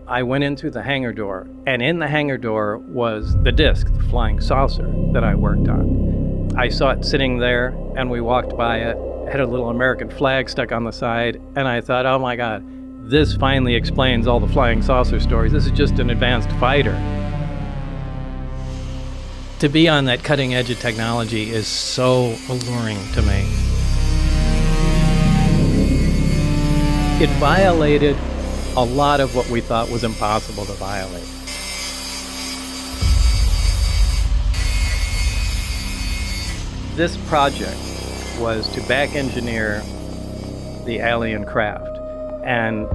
I went in through the hangar door, and in the hangar door was the disc, the flying saucer that I worked on. I saw it sitting there, and we walked by it. It had a little American flag stuck on the side, and I thought, oh my God, this finally explains all the flying saucer stories. This is just an advanced fighter. To be on that cutting edge of technology is so alluring to me. It violated a lot of what we thought was impossible to violate. This project was to back engineer the alien craft, and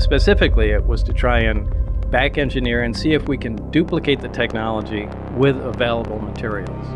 specifically it was to try and back engineer and see if we can duplicate the technology with available materials.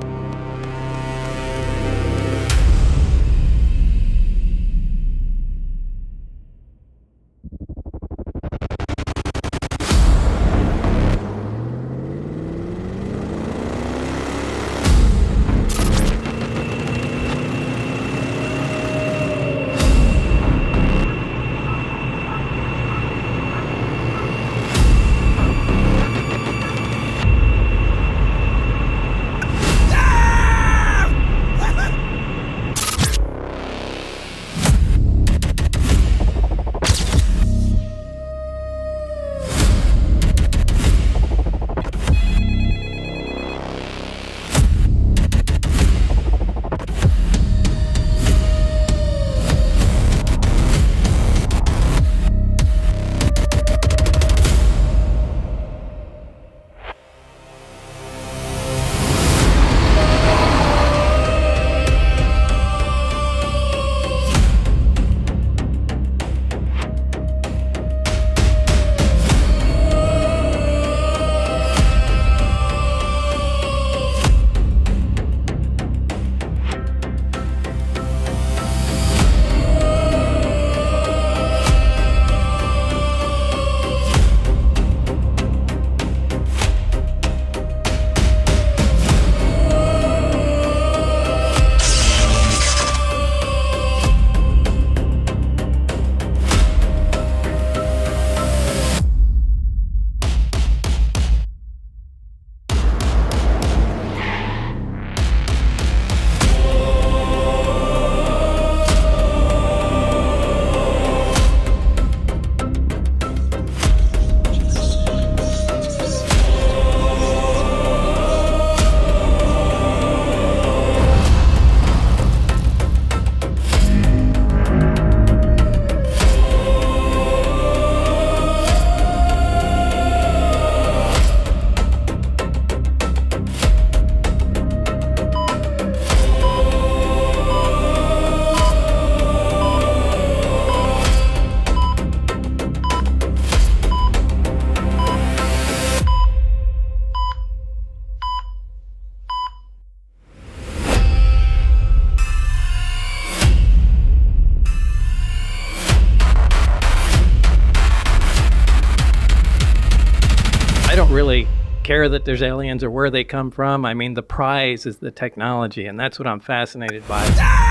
I don't really care that there's aliens or where they come from. I mean, the prize is the technology, and that's what I'm fascinated by.